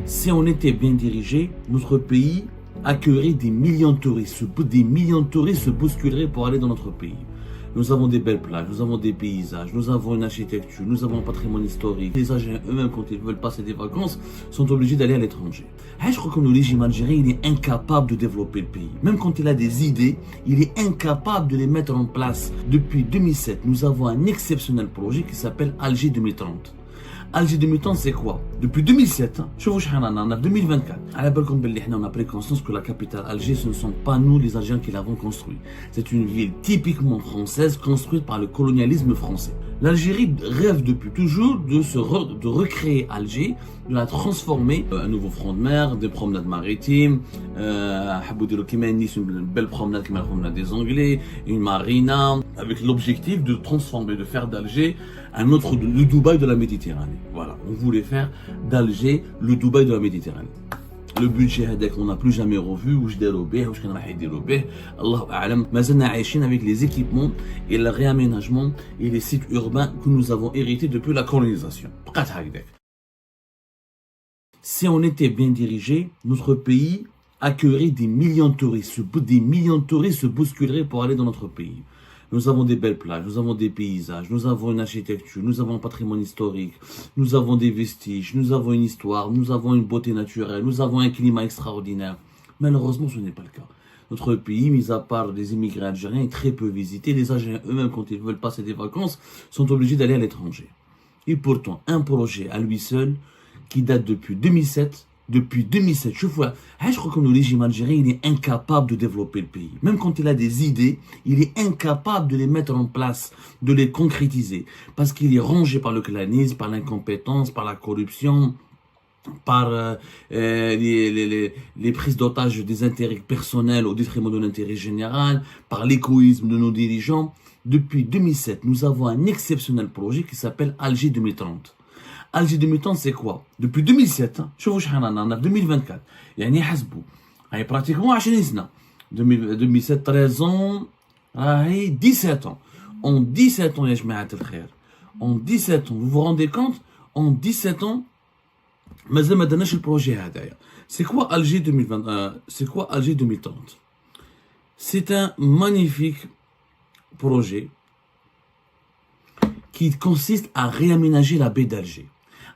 Si on était bien dirigé, notre pays accueillerait des millions de touristes. Des millions de touristes se bousculeraient pour aller dans notre pays. Nous avons des belles plages, nous avons des paysages, nous avons une architecture, nous avons un patrimoine historique. Les Algériens eux-mêmes, quand ils veulent passer des vacances, sont obligés d'aller à l'étranger. Je crois que le régime algérien, il est incapable de développer le pays. Même quand il a des idées, il est incapable de les mettre en place. Depuis 2007, nous avons un exceptionnel projet qui s'appelle Alger 2030. Alger 2030, c'est quoi? Depuis 2007, on a 2024. On a pris conscience que la capitale Alger, ce ne sont pas nous les Algériens qui l'avons construit. C'est une ville typiquement française construite par le colonialisme français. L'Algérie rêve depuis toujours de recréer Alger, de la transformer, un nouveau front de mer, des promenades maritimes, une belle promenade comme la promenade des Anglais, une marina, avec l'objectif de transformer, de faire d'Alger le Dubaï de la Méditerranée. Voilà, on voulait faire d'Alger le Dubaï de la Méditerranée. Le budget on n'a plus jamais revu, avec les équipements et le réaménagement et les sites urbains que nous avons hérités depuis la colonisation. Si on était bien dirigé, notre pays accueillerait des millions de touristes. Des millions de touristes se bousculeraient pour aller dans notre pays. Nous avons des belles plages, nous avons des paysages, nous avons une architecture, nous avons un patrimoine historique, nous avons des vestiges, nous avons une histoire, nous avons une beauté naturelle, nous avons un climat extraordinaire. Malheureusement, ce n'est pas le cas. Notre pays, mis à part les immigrés algériens, est très peu visité. Les Algériens eux-mêmes, quand ils veulent passer des vacances, sont obligés d'aller à l'étranger. Et pourtant, un projet à lui seul, qui date depuis 2007, je crois que le régime algérien, il est incapable de développer le pays. Même quand il a des idées, il est incapable de les mettre en place, de les concrétiser. Parce qu'il est rongé par le clanisme, par l'incompétence, par la corruption, par les prises d'otages des intérêts personnels au détriment de l'intérêt général, par l'égoïsme de nos dirigeants. Depuis 2007, nous avons un exceptionnel projet qui s'appelle Alger 2030. Alger 2030, c'est quoi? Depuis 2007, on a 2024. Pratiquement 20 سنة. 2007, 13 ans, 17 ans. En 17 ans, en 17 ans, vous vous rendez compte? En 17 ans, مازال ما دناش البروجي هذايا. C'est quoi Alger 2020? C'est quoi Alger 2030? C'est un magnifique projet qui consiste à réaménager la baie d'Alger,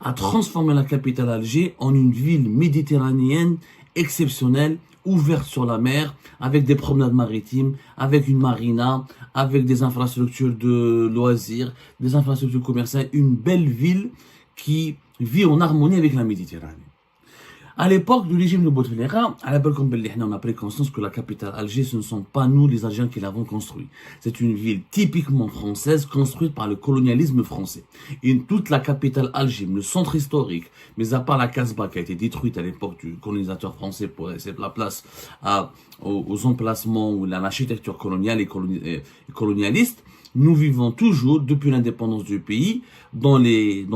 à transformer la capitale Alger en une ville méditerranéenne exceptionnelle, ouverte sur la mer, avec des promenades maritimes, avec une marina, avec des infrastructures de loisirs, des infrastructures commerciales, une belle ville qui vit en harmonie avec la Méditerranée. À l'époque du régime de Bouteflika, on a pris conscience que la capitale Alger, ce ne sont pas nous les Algériens qui l'avons construit. C'est une ville typiquement française construite par le colonialisme français. Et toute la capitale Alger, le centre historique, mais à part la Casbah qui a été détruite à l'époque du colonisateur français pour laisser la place aux emplacements ou l'architecture coloniale et colonialiste, nous vivons toujours, depuis l'indépendance du pays, dans les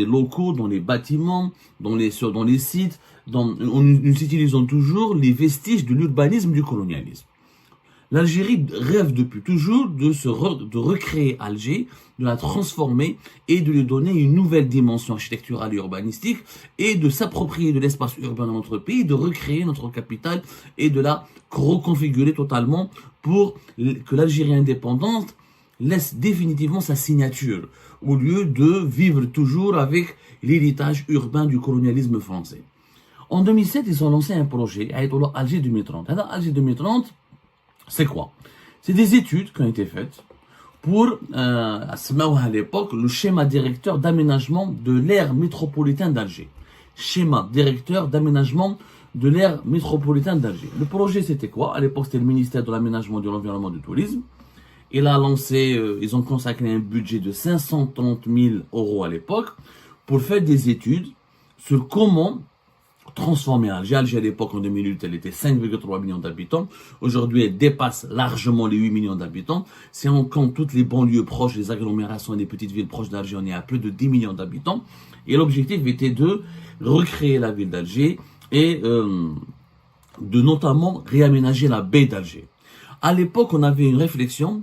locaux, dans les bâtiments, dans les sites, nous utilisons toujours les vestiges de l'urbanisme du colonialisme. L'Algérie rêve depuis toujours de recréer Alger, de la transformer et de lui donner une nouvelle dimension architecturale et urbanistique et de s'approprier de l'espace urbain dans notre pays, de recréer notre capitale et de la reconfigurer totalement pour que l'Algérie indépendante laisse définitivement sa signature au lieu de vivre toujours avec l'héritage urbain du colonialisme français. En 2007, ils ont lancé un projet, Alger 2030. Alger 2030, c'est quoi? C'est des études qui ont été faites pour, à l'époque, le schéma directeur d'aménagement de l'aire métropolitain d'Alger. Schéma directeur d'aménagement de l'aire métropolitain d'Alger. Le projet, c'était quoi? À l'époque, c'était le ministère de l'Aménagement, de l'Environnement et du Tourisme. Ils ont consacré un budget de 530 000 € à l'époque pour faire des études sur comment transformer Alger. Alger à l'époque, en 2008, elle était 5,3 millions d'habitants. Aujourd'hui, elle dépasse largement les 8 millions d'habitants. Si on compte toutes les banlieues proches, les agglomérations et les petites villes proches d'Alger, on est à plus de 10 millions d'habitants. Et l'objectif était de recréer la ville d'Alger et de notamment réaménager la baie d'Alger. À l'époque, on avait une réflexion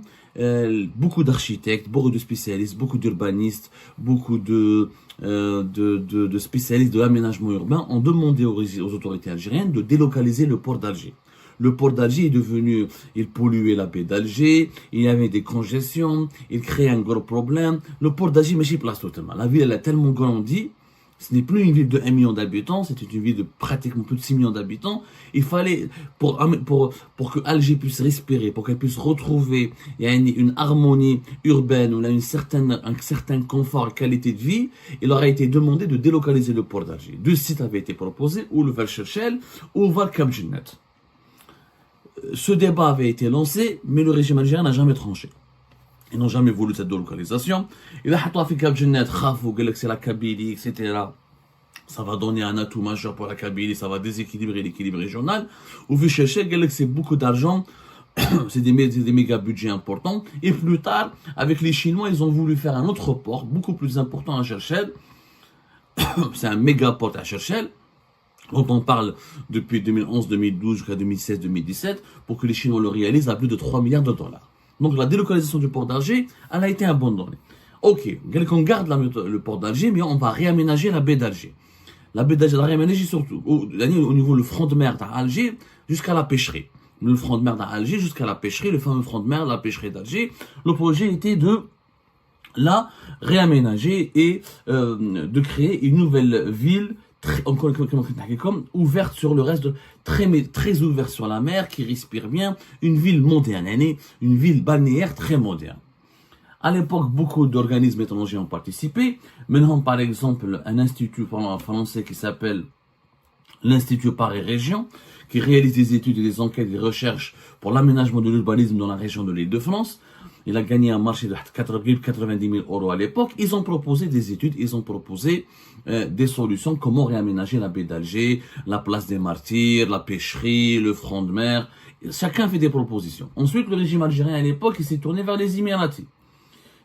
beaucoup d'architectes, beaucoup de spécialistes, beaucoup d'urbanistes, beaucoup de de spécialistes de l'aménagement urbain ont demandé aux autorités algériennes de délocaliser le port d'Alger. Le port d'Alger est devenu, il polluait la baie d'Alger, il y avait des congestions, il créait un gros problème. Le port d'Alger, mais place totalement. La ville, elle a tellement grandi, ce n'est plus une ville de 1 million d'habitants, c'était une ville de pratiquement plus de 6 millions d'habitants. Il fallait, pour que Alger puisse respirer, pour qu'elle puisse retrouver une harmonie urbaine, où il y a un certain confort et qualité de vie, il aurait été demandé de délocaliser le port d'Alger. Deux sites avaient été proposés, ou le Val Cherchel, ou Val Kabjennet. Ce débat avait été lancé, mais le régime algérien n'a jamais tranché. Ils n'ont jamais voulu cette délocalisation. Il a fait Kabjennet, c'est la Kabylie, etc. Ça va donner un atout majeur pour la Kabylie, ça va déséquilibrer l'équilibre régional. Ou vu chercher, c'est beaucoup d'argent, c'est des méga budgets importants. Et plus tard, avec les Chinois, ils ont voulu faire un autre port, beaucoup plus important à Cherchel. C'est un méga port à Cherchel, dont on parle depuis 2011, 2012 jusqu'à 2016, 2017, pour que les Chinois le réalisent à plus de 3 milliards de dollars. Donc la délocalisation du port d'Alger, elle a été abandonnée. Ok, on garde le port d'Alger, mais on va réaménager la baie d'Alger. La baie d'Alger, la réaménager surtout au niveau du front de mer d'Alger jusqu'à la pêcherie. Le front de mer d'Alger jusqu'à la pêcherie, le fameux front de mer, la pêcherie d'Alger. Le projet était de la réaménager et de créer une nouvelle ville ouverte sur le reste, très ouverte sur la mer, qui respire bien, une ville moderne, une ville balnéaire très moderne. À l'époque, beaucoup d'organismes étrangers ont participé. Maintenant, par exemple, un institut français qui s'appelle l'Institut Paris Région, qui réalise des études et des enquêtes et des recherches pour l'aménagement de l'urbanisme dans la région de l'Île-de-France. Il a gagné un marché de 90 000 euros à l'époque. Ils ont proposé des études, ils ont proposé des solutions, comment réaménager la baie d'Alger, la place des Martyrs, la pêcherie, le front de mer. Chacun fait des propositions. Ensuite, le régime algérien à l'époque, il s'est tourné vers les Émiratis.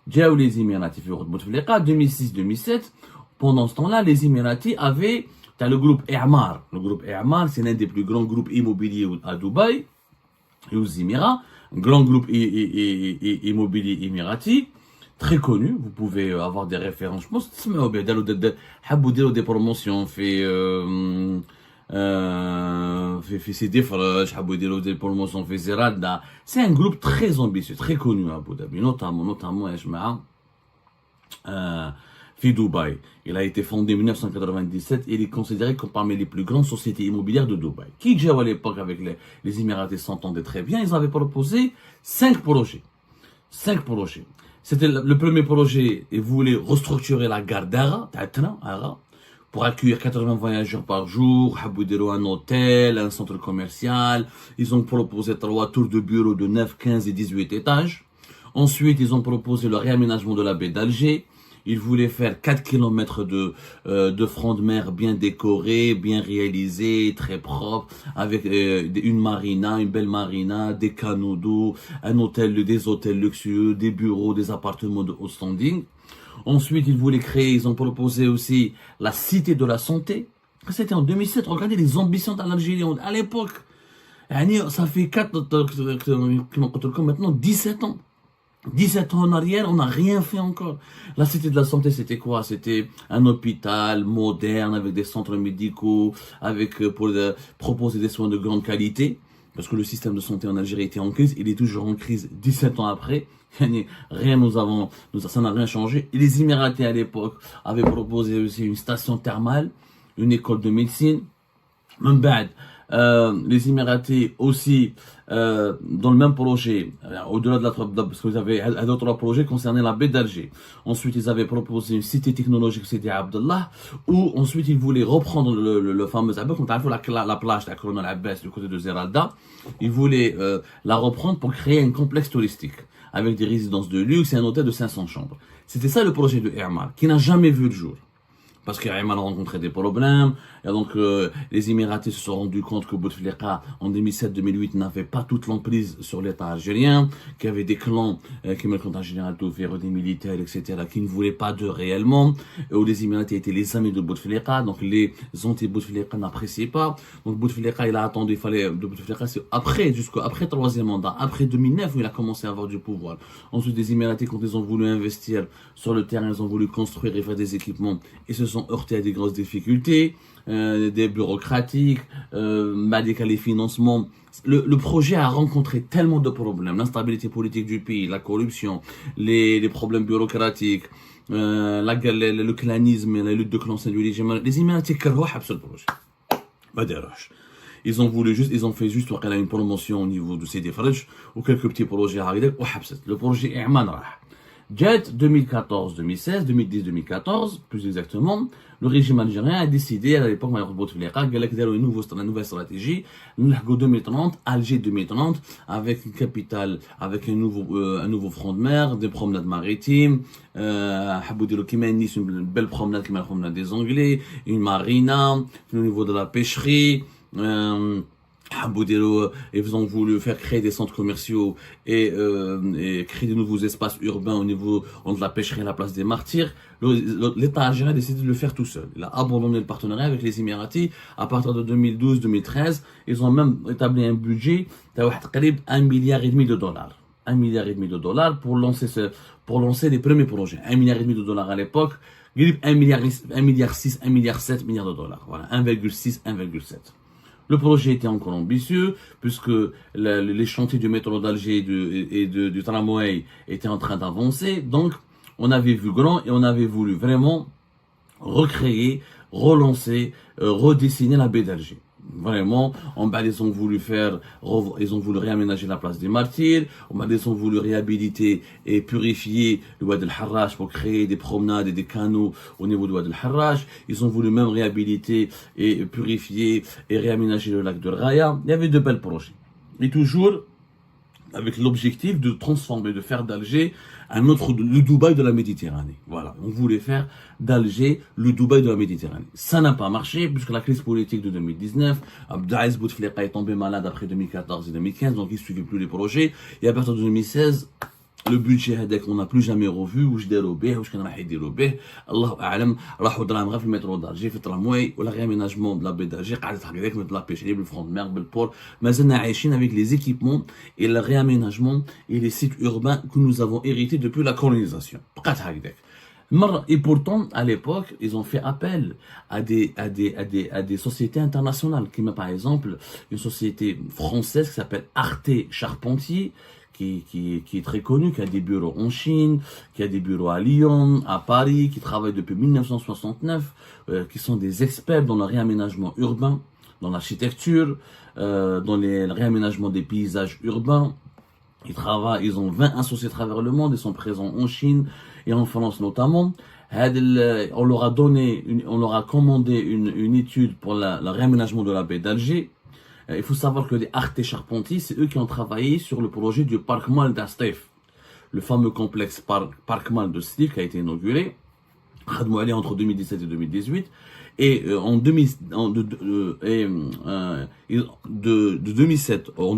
Djaou les Émiratis, 2006-2007. Pendant ce temps-là, les Émiratis avaient le groupe E'amar. Le groupe E'amar, c'est l'un des plus grands groupes immobiliers à Dubaï et aux Émirats. Un grand groupe immobilier émirati, très connu. Vous pouvez avoir des références. Je pense que des promotions, fait des promotions, fait Zerada. C'est un groupe très ambitieux, très connu à Abu Dhabi, notamment, fait Dubaï. Il a été fondé en 1997 et il est considéré comme parmi les plus grandes sociétés immobilières de Dubaï. Qui, à l'époque, avec les Émiratis s'entendaient très bien, ils avaient proposé 5 projets. 5 projets. C'était le premier projet, ils voulaient restructurer la gare d'Ara, pour accueillir 80 voyageurs par jour, un hôtel, un centre commercial. Ils ont proposé 3 tours de bureaux de 9, 15 et 18 étages. Ensuite, ils ont proposé le réaménagement de la baie d'Alger. Ils voulaient faire 4 km de front de mer bien décoré, bien réalisé, très propre, avec une marina, une belle marina, des canaux d'eau, des hôtels luxueux, des bureaux, des appartements de haut standing. Ensuite, ils ont proposé aussi la cité de la santé. C'était en 2007. Regardez les ambitions d'Algérie à l'époque. Ça fait maintenant 17 ans. 17 ans en arrière, on n'a rien fait encore. La cité de la santé, c'était quoi? C'était un hôpital moderne avec des centres médicaux, pour proposer des soins de grande qualité. Parce que le système de santé en Algérie était en crise, il est toujours en crise 17 ans après. Ça n'a rien changé. Et les Émiratis à l'époque avaient proposé aussi une station thermale, une école de médecine. Même bad. Les Émiratis aussi, dans le même projet, au-delà de parce que vous avez d'autres projets concernant la baie d'Alger. Ensuite, ils avaient proposé une cité technologique, c'était Abdallah, où ensuite ils voulaient reprendre le fameux Abdallah, quand on a la plage de la Colonne Abbas du côté de Zeralda, ils voulaient la reprendre pour créer un complexe touristique, avec des résidences de luxe et un hôtel de 500 chambres. C'était ça le projet de E'amar, qui n'a jamais vu le jour. parce qu'Ayman a rencontré des problèmes. Et donc, les Émiratis se sont rendus compte que Bouteflika, en 2007-2008, n'avait pas toute l'emprise sur l'État algérien, qu'il y avait des clans, qui le compte général Toufir, des militaires, etc., qui ne voulaient pas d'eux réellement, où les Émiratis étaient les amis de Bouteflika, donc les anti-Bouteflika n'appréciaient pas. Donc Bouteflika, il a attendu, il fallait, de Bouteflika, c'est après, jusqu'après le troisième mandat, après 2009, où il a commencé à avoir du pouvoir. Ensuite, les Émiratis, quand ils ont voulu investir sur le terrain, ils ont voulu construire et faire des équipements, et se sont heurtés à des grosses difficultés, des bureaucratiques, les financements. Le projet a rencontré tellement de problèmes, l'instabilité politique du pays, la corruption, les problèmes bureaucratiques, le clanisme, la lutte de clans, les Émiratis كرهوا حبسوا le projet. ما داروش. Ils ont fait juste une promotion au niveau de Sidi Farj ou quelques petits projets هكذا وحبست. Le projet إعمان راح. Jet 2014-2016, 2010-2014, plus exactement, le régime algérien a décidé à l'époque, une nouvelle stratégie, 2030, Alger 2030, avec une capitale, avec un nouveau front de mer, des promenades maritimes, une belle promenade qui m'a promenade des Anglais, une marina, au niveau de la pêcherie, ils ont voulu faire créer des centres commerciaux et créer de nouveaux espaces urbains au niveau de la pêcherie à la place des martyrs. L'État algérien a décidé de le faire tout seul. Il a abandonné le partenariat avec les Émiratis. À partir de 2012-2013, ils ont même établi un budget de 1,5 milliard de dollars. 1,5 milliard pour lancer les premiers projets. 1,5 milliard de dollars à l'époque. 1,6 milliard, 1,7 milliard de dollars. Voilà, 1,6, 1,7. Le projet était encore ambitieux, puisque les chantiers du métro d'Alger et du tramway étaient en train d'avancer. Donc, on avait vu grand et on avait voulu vraiment recréer, relancer, redessiner la baie d'Alger. Vraiment, en bas, ils ont voulu réaménager la place des martyrs. En bas, ils ont voulu réhabiliter et purifier le Wad el-Harrach pour créer des promenades et des canaux au niveau du Wad el-Harrach. Ils ont voulu même réhabiliter et purifier et réaménager le lac de Raya. Il y avait de belles projets. Et toujours avec l'objectif de transformer, de faire d'Alger le Dubaï de la Méditerranée. Voilà, on voulait faire d'Alger le Dubaï de la Méditerranée. Ça n'a pas marché, puisque la crise politique de 2019, Abdelaziz Bouteflika est tombé malade après 2014 et 2015, donc il ne suivait plus les projets. Et à partir de 2016, le budget هذاك on n'a plus jamais revu واش داروا به واش كان راح يديروا به الله اعلم راحوا دراهم غير في المترو دالجي في الترامواي ولا رياميناجمون دلا بي دالجي قعدت هكذاك مثل لا بيشري بالفرونت مير بالبور مازلنا عايشين avec les équipements et le réaménagement et les sites urbains que nous avons hérités depuis la colonisation بقات هكذاك. Et pourtant, à l'époque, ils ont fait appel à des sociétés internationales, comme par exemple une société française qui s'appelle Arte Charpentier, qui est très connue, qui a des bureaux en Chine, qui a des bureaux à Lyon, à Paris, qui travaille depuis 1969, qui sont des experts dans le réaménagement urbain, dans l'architecture, dans le réaménagement des paysages urbains. Ils ont 20 associés à travers le monde, ils sont présents en Chine et en France notamment. On leur a commandé une étude pour le réaménagement de la baie d'Alger. Il faut savoir que les Arte Charpentier, c'est eux qui ont travaillé sur le projet du Parc Mall d'Astef. Le fameux complexe Parc Mall de Steve qui a été inauguré entre 2017 et 2018. Et en 2007, on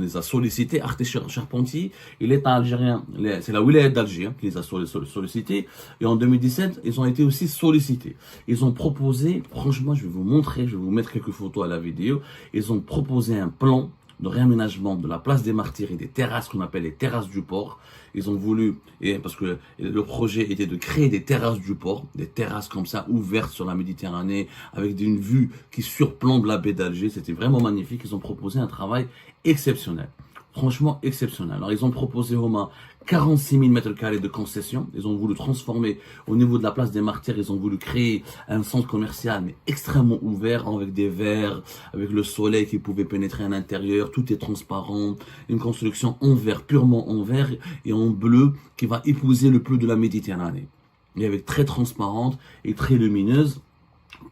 les a sollicités, Arte Charpentier et l'État algérien, c'est la wilaya d'Alger qui les a sollicités. Et en 2017, ils ont été aussi sollicités. Ils ont proposé, franchement, je vais vous montrer, je vais vous mettre quelques photos à la vidéo. Ils ont proposé un plan de réaménagement de la place des Martyrs et des terrasses qu'on appelle les terrasses du port. Ils ont voulu, parce que le projet était de créer des terrasses du port, des terrasses comme ça ouvertes sur la Méditerranée avec une vue qui surplombe la baie d'Alger. C'était vraiment magnifique. Ils ont proposé un travail exceptionnel. Franchement exceptionnel. Alors ils ont proposé au moins 46 000 mètres carrés de concession. Ils ont voulu transformer au niveau de la place des Martyrs. Ils ont voulu créer un centre commercial mais extrêmement ouvert avec des verres, avec le soleil qui pouvait pénétrer à l'intérieur. Tout est transparent. Une construction en verre, purement en verre et en bleu qui va épouser le bleu de la Méditerranée. Et avec très transparente et très lumineuse.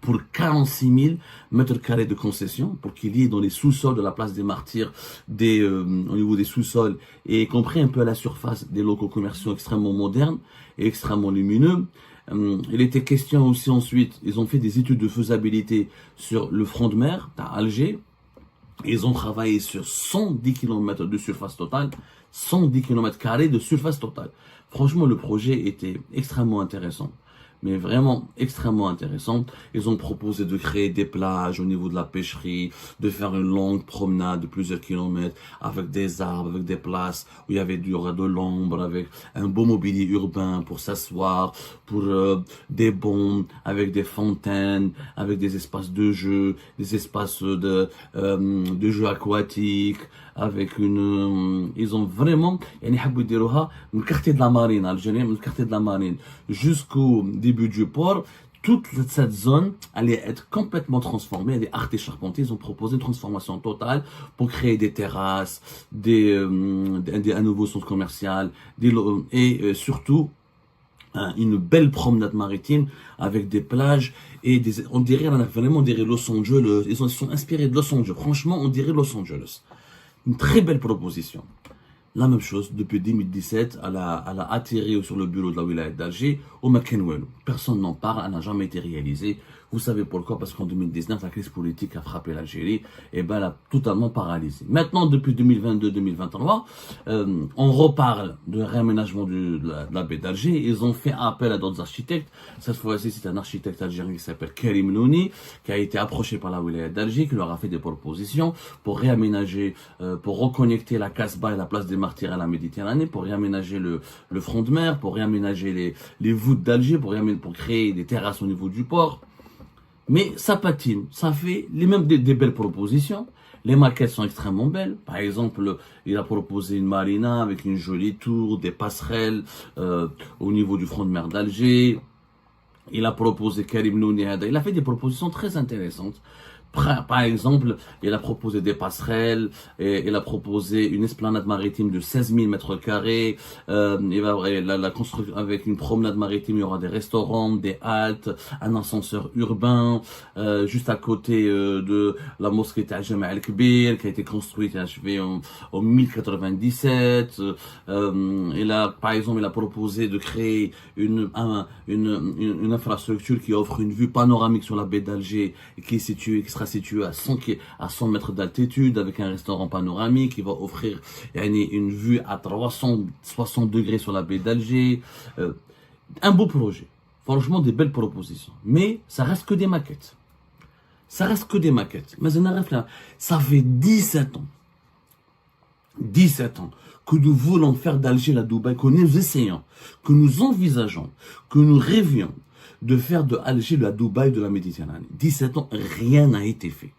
Pour 46 000 mètres carrés de concession, pour qu'il y ait dans les sous-sols de la place des Martyrs, au niveau des sous-sols, et y compris un peu à la surface des locaux commerciaux extrêmement modernes et extrêmement lumineux. Il était question aussi ensuite, ils ont fait des études de faisabilité sur le front de mer à Alger. Ils ont travaillé sur 110 km de surface totale, 110 km² de surface totale. Franchement, le projet était extrêmement intéressant, mais vraiment extrêmement intéressant. Ils ont proposé de créer des plages au niveau de la pêcherie, de faire une longue promenade de plusieurs kilomètres avec des arbres, avec des places où il y aura de l'ombre, avec un beau mobilier urbain pour s'asseoir, pour des bancs, avec des fontaines, avec des espaces de jeu, des espaces de jeux aquatiques, avec ils ont vraiment يعني حبوا يديروها من quartier de la marine algérien, من quartier de la marine jusqu'au début du port. Toute cette zone allait être complètement transformée. Les artistes charpentiers, ils ont proposé une transformation totale pour créer des terrasses, un nouveau centre commercial, et surtout une belle promenade maritime avec des plages et on dirait Los Angeles. Ils sont inspirés de Los Angeles. Franchement, on dirait Los Angeles. Une très belle proposition. La même chose, depuis 2017, elle a atterri sur le bureau de la wilaya d'Alger au Makenwell. Personne n'en parle, elle n'a jamais été réalisée. Vous savez pourquoi? Parce qu'en 2019, la crise politique a frappé l'Algérie et elle a totalement paralysé. Maintenant, depuis 2022-2023, on reparle de réaménagement de la baie d'Alger. Ils ont fait appel à d'autres architectes. Cette fois-ci, c'est un architecte algérien qui s'appelle Karim Nouni, qui a été approché par la wilaya d'Alger, qui leur a fait des propositions pour réaménager, pour reconnecter la Casbah et la place des Martyrs à la Méditerranée, pour réaménager le front de mer, pour réaménager les voûtes d'Alger, pour créer des terrasses au niveau du port. Mais ça patine, ça fait des belles propositions. Les maquettes sont extrêmement belles. Par exemple, il a proposé une marina avec une jolie tour, des passerelles au niveau du front de mer d'Alger. Il a proposé Karim Nouni, il a fait des propositions très intéressantes. Par exemple, il a proposé des passerelles, et il a proposé une esplanade maritime de 16 000 mètres carrés. La construction avec une promenade maritime, il y aura des restaurants, des haltes, un ascenseur urbain, juste à côté de la mosquée Jama al-Kbir, qui a été construite et achevée en 1097. Par exemple, il a proposé de créer une infrastructure qui offre une vue panoramique sur la baie d'Alger, qui sera situé à 100 mètres d'altitude avec un restaurant panoramique qui va offrir une vue à 360 degrés sur la baie d'Alger. Un beau projet. Franchement, des belles propositions. Mais ça reste que des maquettes. Ça reste que des maquettes. Mais ça fait 17 ans. 17 ans que nous voulons faire d'Alger la Dubaï, que nous essayons, que nous envisageons, que nous rêvions de faire de Alger la Dubaï de la Méditerranée. 17 ans, rien n'a été fait.